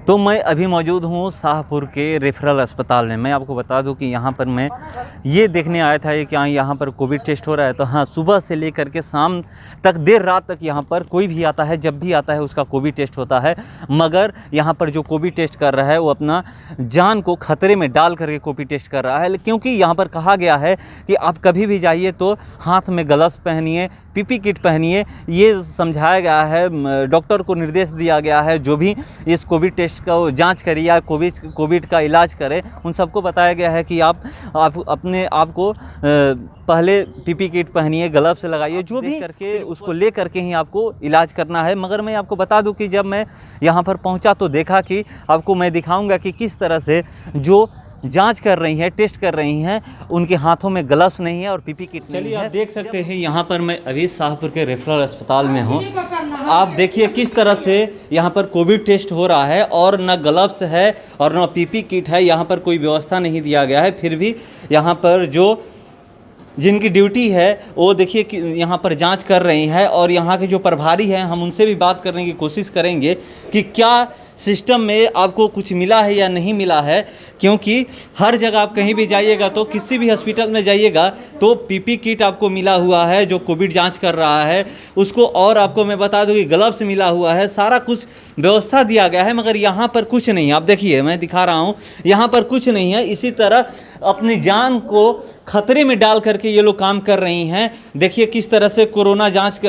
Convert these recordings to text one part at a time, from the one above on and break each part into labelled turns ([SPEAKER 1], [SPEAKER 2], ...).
[SPEAKER 1] तो मैं अभी मौजूद हूँ शाहपुर के रेफरल अस्पताल में। मैं आपको बता दूं कि यहाँ पर मैं ये देखने आया था कि यहाँ पर कोविड टेस्ट हो रहा है। तो हाँ, सुबह से लेकर के शाम तक देर रात तक यहाँ पर कोई भी आता है, जब भी आता है उसका कोविड टेस्ट होता है। मगर यहाँ पर जो कोविड टेस्ट कर रहा है वो अपना जान को खतरे में डाल करके कोविड टेस्ट कर रहा है, क्योंकि यहाँ पर कहा गया है कि आप कभी भी जाइए तो हाथ में ग्लव्स पहनिए, पीपी किट पहनिए। ये समझाया गया है, डॉक्टर को निर्देश दिया गया है जो भी इस कोविड टेस्ट का जांच करे या कोविड का इलाज करे, उन सबको बताया गया है कि आप अपने आप को पहले पीपी किट पहनिए, ग्लव्स लगाइए, जो भी करके उसको ले करके ही आपको इलाज करना है। मगर मैं आपको बता दूं कि जब मैं यहाँ पर पहुँचा तो देखा कि आपको मैं दिखाऊंगा कि किस तरह से जो जांच कर रही हैं, टेस्ट कर रही हैं, उनके हाथों में ग्लव्स नहीं है और पीपी किट नहीं है। चलिए आप देख सकते हैं यहाँ पर मैं अभी शाहपुर के रेफरल अस्पताल में हूँ। आप देखिए किस तरह से यहाँ पर कोविड टेस्ट हो रहा है और न ग्लव्स है और न पीपी किट है। यहाँ पर कोई व्यवस्था नहीं दिया गया है, फिर भी यहाँ पर जो जिनकी ड्यूटी है वो देखिए कि यहाँ पर जांच कर रही है। और यहाँ के जो प्रभारी हैं, हम उनसे भी बात करने की कोशिश करेंगे कि क्या सिस्टम में आपको कुछ मिला है या नहीं मिला है, क्योंकि हर जगह आप कहीं भी जाइएगा तो किसी भी हॉस्पिटल में जाइएगा तो पीपी किट आपको मिला हुआ है जो कोविड जांच कर रहा है उसको, और आपको मैं बता दूं कि ग्लव्स मिला हुआ है, सारा कुछ व्यवस्था दिया गया है। मगर यहाँ पर कुछ नहीं है। आप देखिए, मैं दिखा रहा हूँ, यहाँ पर कुछ नहीं है। इसी तरह अपनी जान को खतरे में डाल करके ये लोग काम कर रही हैं। देखिए किस तरह से कोरोना जांच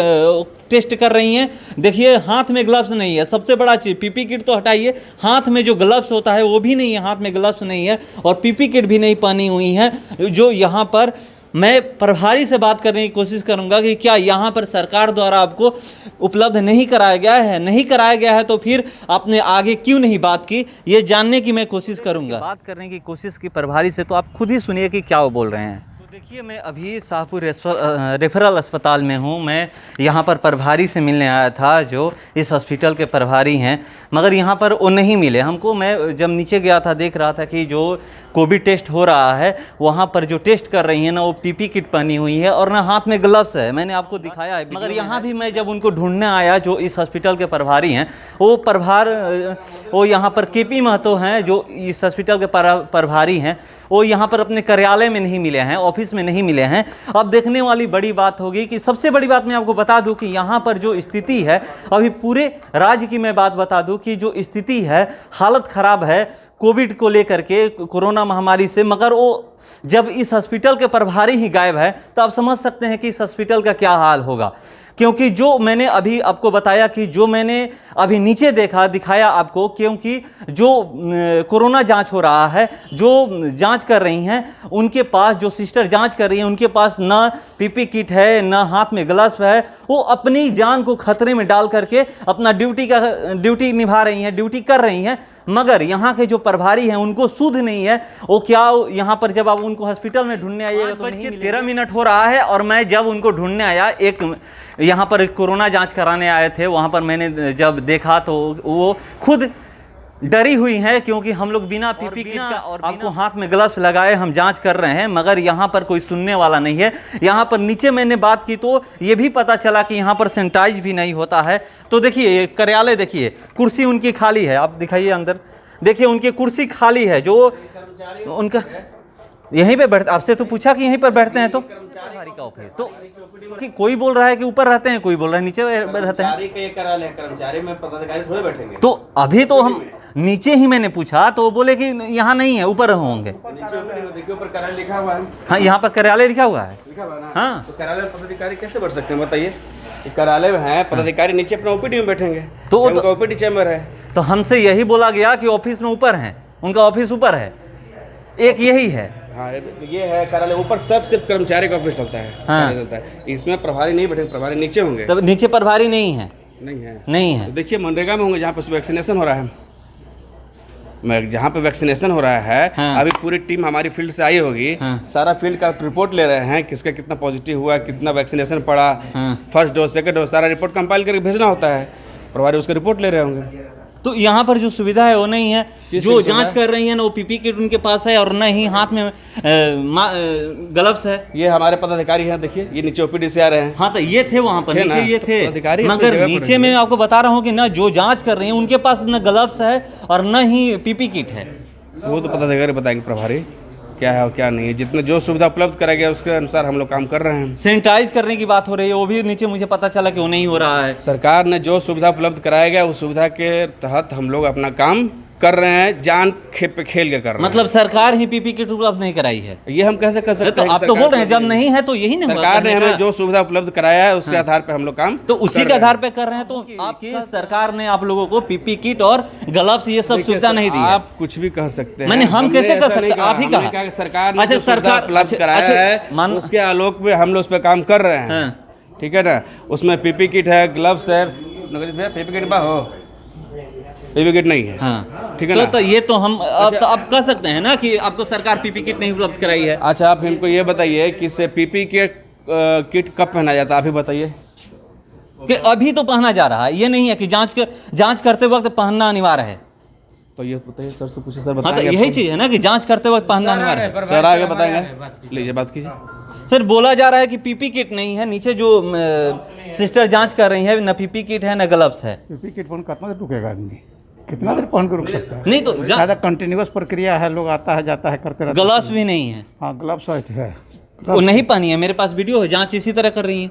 [SPEAKER 1] टेस्ट कर रही हैं। देखिए हाथ में ग्लव्स नहीं है, सबसे बड़ा चीज़। पीपी किट तो हटाइए, हाथ में जो ग्लव्स होता है वो भी नहीं है, हाथ में ग्लव्स नहीं है और पीपी किट भी नहीं पहनी हुई है। जो यहाँ पर मैं प्रभारी से बात करने की कोशिश करूंगा कि क्या यहाँ पर सरकार द्वारा आपको उपलब्ध नहीं कराया गया है। नहीं कराया गया है तो फिर आपने आगे क्यों नहीं बात की, ये जानने की मैं कोशिश करूंगा। बात करने की कोशिश की प्रभारी से, तो आप खुद ही सुनिए कि क्या वो बोल रहे हैं। तो देखिए, मैं अभी शाहपुर रेफरल अस्पताल में हूँ। मैं यहाँ पर प्रभारी से मिलने आया था जो इस हॉस्पिटल के प्रभारी हैं, मगर यहाँ पर वो नहीं मिले हमको। मैं जब नीचे गया था देख रहा था कि जो कोविड टेस्ट हो रहा है वहाँ पर जो टेस्ट कर रही हैं ना, वो पीपी किट पहनी हुई है और ना हाथ में ग्लव्स है। मैंने आपको दिखाया है। मगर यहाँ भी मैं जब उनको ढूंढने आया, जो इस हॉस्पिटल के प्रभारी हैं, वो यहाँ पर केपी महतो हैं जो इस हॉस्पिटल के प्रभारी हैं, वो यहाँ पर अपने कार्यालय में नहीं मिले हैं, ऑफिस में नहीं मिले हैं। अब देखने वाली बड़ी बात होगी कि सबसे बड़ी बात मैं आपको बता दूं कि यहाँ पर जो स्थिति है, अभी पूरे राज्य की मैं बात बता दूं कि जो स्थिति है, हालत ख़राब है कोविड को लेकर के, कोरोना महामारी से। मगर वो जब इस हॉस्पिटल के प्रभारी ही गायब है तो आप समझ सकते हैं कि इस हॉस्पिटल का क्या हाल होगा। क्योंकि जो मैंने अभी आपको बताया कि जो मैंने अभी नीचे दिखाया आपको, क्योंकि जो कोरोना जांच हो रहा है, जो जांच कर रही हैं, उनके पास जो सिस्टर जांच कर रही हैं, उनके पास ना पीपी किट है, ना हाथ में ग्लव्स है। वो अपनी जान को खतरे में डाल करके अपना ड्यूटी निभा रही हैं, ड्यूटी कर रही हैं। मगर यहाँ के जो प्रभारी हैं उनको सुध नहीं है। वो क्या यहाँ पर जब आप उनको हॉस्पिटल में ढूंढने आइएगा तो 13 हो रहा है। और मैं जब उनको ढूंढने आया, एक यहाँ पर कोरोना जांच कराने आए थे, वहाँ पर मैंने जब देखा तो वो खुद डरी हुई है, क्योंकि हम लोग बिना पीपी किट का और आपको हाथ में ग्लव्स लगाए हम जांच कर रहे हैं। मगर यहाँ पर कोई सुनने वाला नहीं है। यहाँ पर नीचे मैंने बात की तो ये भी पता चला कि यहाँ पर सैनिटाइज भी नहीं होता है। तो देखिए कार्यालय, देखिए कुर्सी उनकी खाली है। आप दिखाइए अंदर, देखिए उनकी कुर्सी खाली है। जो उनका यहीं पे बैठते, आपसे तो पूछा कि यहीं पर बैठते हैं, तो प्रभारी का ऑफिस तो कि कोई बोल रहा है कि ऊपर रहते हैं, कोई बोल रहा है नीचे रहते हैं।
[SPEAKER 2] कर्मचारी में पदाधिकारी थोड़े बैठेंगे।
[SPEAKER 1] तो अभी तो हम नीचे ही मैंने पूछा तो वो बोले कि यहाँ नहीं है, ऊपर होंगे।
[SPEAKER 2] देखिए ऊपर कार्यालय लिखा हुआ है।
[SPEAKER 1] हाँ, यहाँ पर कार्यालय लिखा हुआ है। हाँ,
[SPEAKER 2] तो कार्यालय में पदाधिकारी कैसे बैठ सकते हैं बताइए। कार्यालय में है, पदाधिकारी नीचे अपना ओपीडी में बैठेंगे, तो उनका ओपीडी चैम्बर है।
[SPEAKER 1] तो हमसे यही बोला गया कि ऑफिस में ऊपर है, उनका ऑफिस ऊपर है, एक यही है।
[SPEAKER 2] हाँ, ये है कार्यालय ऊपर, सब सिर्फ कर्मचारी का ऑफिस चलता है।
[SPEAKER 1] हाँ,
[SPEAKER 2] चलता है। इसमें प्रभारी नहीं बैठे, प्रभारी नीचे होंगे।
[SPEAKER 1] तब नीचे प्रभारी नहीं है।
[SPEAKER 2] नहीं है। तो देखिए मनरेगा में होंगे, जहाँ पर वैक्सीनेशन हो रहा है। जहाँ पे वैक्सीनेशन हो रहा है। हाँ। अभी पूरी टीम हमारी फील्ड से आई होगी। हाँ। सारा फील्ड का रिपोर्ट ले रहे हैं, किसका कितना पॉजिटिव हुआ, कितना वैक्सीनेशन पड़ा। हाँ। फर्स्ट डोज, सेकंड डोज, सारा रिपोर्ट कंपाइल करके भेजना होता है। प्रभारी उसका रिपोर्ट ले रहे होंगे।
[SPEAKER 1] तो यहाँ पर जो सुविधा है वो नहीं है, जो जांच कर रही है ना वो पीपी किट उनके पास है और न ही हाथ में ग्लव्स है।
[SPEAKER 2] ये हमारे पदाधिकारी हैं, देखिए ये नीचे ओपीडी से आ रहे हैं।
[SPEAKER 1] हाँ तो ये थे वहाँ पर
[SPEAKER 2] थे
[SPEAKER 1] नीचे
[SPEAKER 2] ना,
[SPEAKER 1] ये
[SPEAKER 2] तो
[SPEAKER 1] थे,
[SPEAKER 2] पदाधिकारी
[SPEAKER 1] मगर नीचे में मैं आपको बता रहा हूँ कि ना जो जांच कर रही है उनके पास न ग्लव्स है और न ही पीपी किट है।
[SPEAKER 2] तो वो तो पदाधिकारी बताएंगे, प्रभारी क्या है और क्या नहीं है। जितना जो सुविधा उपलब्ध कराया गया उसके अनुसार हम लोग काम कर रहे हैं।
[SPEAKER 1] सैनिटाइज करने की बात हो रही है, वो भी नीचे मुझे पता चला कि वो नहीं हो रहा है।
[SPEAKER 2] सरकार ने जो सुविधा उपलब्ध कराया गया उस सुविधा के तहत हम लोग अपना काम कर रहे हैं, जान पे खेल के कर रहे हैं।
[SPEAKER 1] मतलब सरकार ही पीपी किट उपलब्ध नहीं कराई है,
[SPEAKER 2] ये हम कैसे कर सकते
[SPEAKER 1] तो
[SPEAKER 2] हैं?
[SPEAKER 1] आप तो बोल रहे हैं जब नहीं है तो यही नहीं,
[SPEAKER 2] सरकार ने हमें जो सुविधा उपलब्ध कराया है उसके आधार पे हम लोग काम
[SPEAKER 1] तो उसी के आधार पे कर रहे हैं। तो आपकी सरकार ने आप लोगों को पीपी किट और ग्लव्स ये सब सुविधा नहीं दी है।
[SPEAKER 2] आप कुछ भी कह सकते हैं,
[SPEAKER 1] मैंने हम कैसे कर सकते हैं? आप ही
[SPEAKER 2] हमने
[SPEAKER 1] कहा
[SPEAKER 2] कि सरकार ने
[SPEAKER 1] अच्छा,
[SPEAKER 2] जो सुविधा
[SPEAKER 1] सरकार
[SPEAKER 2] उपलब्ध कराया है उसके आलोक में हम लोग उस पर काम कर रहे हैं। ठीक है ना, उसमें पीपी किट है, ग्लव्स है। पीपी किट हो, पीपी किट नहीं है।
[SPEAKER 1] हाँ
[SPEAKER 2] ठीक है
[SPEAKER 1] तो ये तो हम अब कह सकते हैं ना कि आपको सरकार पीपी किट नहीं उपलब्ध कराई है।
[SPEAKER 2] अच्छा, आप हमको ये बताइए कि से पीपी के किट कब पहना जाता है, आप ही बताइए।
[SPEAKER 1] कि अभी तो पहना जा रहा है, ये नहीं है कि जांच करते वक्त पहनना अनिवार्य है।
[SPEAKER 2] तो ये बताइए, सर से पूछिए, सर
[SPEAKER 1] हाँ तो
[SPEAKER 2] बताएंगे।
[SPEAKER 1] यही चीज़ है ना कि जांच करते वक्त पहनना अनिवार्य है।
[SPEAKER 2] सर आगे बताएंगे, लीजिए बात कीजिए।
[SPEAKER 1] सर बोला जा रहा है कि पीपी किट नहीं है, नीचे जो सिस्टर जांच कर रही है न पीपी किट है न ग्लव्स है।
[SPEAKER 3] पीपी किट पहन कितना देर रुकेगा आदमी, कितना देर पहन के रुक सकता है?
[SPEAKER 1] नहीं तो
[SPEAKER 3] ज़्यादा कंटिन्यूअस प्रक्रिया है, लोग आता है जाता है करते रहते हैं।
[SPEAKER 1] ग्लव्स भी नहीं है,
[SPEAKER 3] हाँ ग्लव्स है,
[SPEAKER 1] वो नहीं पहनी है। मेरे पास वीडियो है, जांच इसी तरह कर रही है।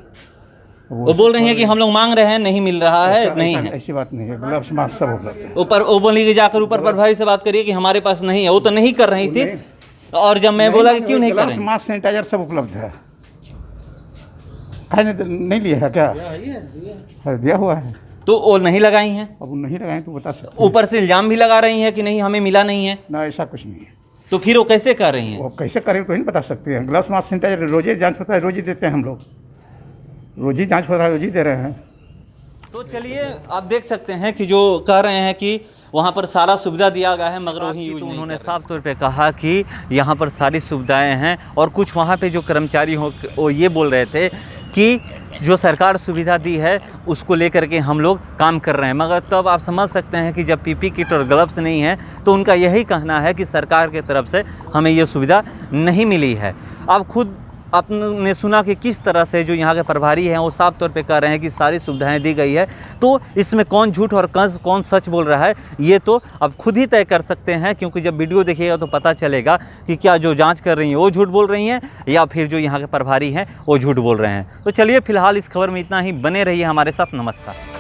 [SPEAKER 1] वो बोल रही है कि हम लोग मांग रहे हैं, नहीं मिल रहा है, नहीं है।
[SPEAKER 3] ऐसी बात नहीं है, ग्लव्स मास्क सब उपलब्ध है।
[SPEAKER 1] ऊपर वो बोली कि जाकर ऊपर प्रभारी से बात करिए कि हमारे पास नहीं है। वो तो नहीं कर रही थी, और जब मैं बोला कि क्यों नहीं कर रही,
[SPEAKER 3] मास्क सैनिटाइजर सब उपलब्ध है। नहीं लिया है क्या? दिया हुआ है,
[SPEAKER 1] तो वो नहीं लगाई हैं।
[SPEAKER 3] अब नहीं लगाए तो बता सकते।
[SPEAKER 1] ऊपर से इल्जाम भी लगा रही हैं कि नहीं हमें मिला नहीं है।
[SPEAKER 3] ना ऐसा कुछ नहीं है।
[SPEAKER 1] तो फिर वो कैसे कर रही हैं?
[SPEAKER 3] वो कैसे करें तो नहीं बता सकते हैं। ग्लव्स मास्क सैनिटाइजर रोज ही जाँच होता है, रोज ही देते हैं हम लोग, रोज ही जाँच हो रहा है, रोज ही दे रहे हैं।
[SPEAKER 1] तो चलिए आप देख सकते हैं कि जो कह रहे हैं कि वहाँ पर सारा सुविधा दिया गया है मगर वही यूज नहीं। उन्होंने साफ तौर पे कहा कि यहाँ पर सारी सुविधाएं हैं, और कुछ वहाँ पे जो कर्मचारी हो वो ये बोल रहे थे कि जो सरकार सुविधा दी है उसको लेकर के हम लोग काम कर रहे हैं। मगर तब आप समझ सकते हैं कि जब पीपी किट और ग्लव्स नहीं है तो उनका यही कहना है कि सरकार की तरफ से हमें ये सुविधा नहीं मिली है। आप खुद आपने सुना कि किस तरह से जो यहाँ के प्रभारी हैं वो साफ तौर पे कह रहे हैं कि सारी सुविधाएं दी गई है। तो इसमें कौन झूठ और कौन सच बोल रहा है ये तो आप खुद ही तय कर सकते हैं, क्योंकि जब वीडियो देखिएगा तो पता चलेगा कि क्या जो जांच कर रही हैं वो झूठ बोल रही हैं या फिर जो यहाँ के प्रभारी हैं वो झूठ बोल रहे हैं। तो चलिए फिलहाल इस खबर में इतना ही, बने रहिए हमारे साथ। नमस्कार।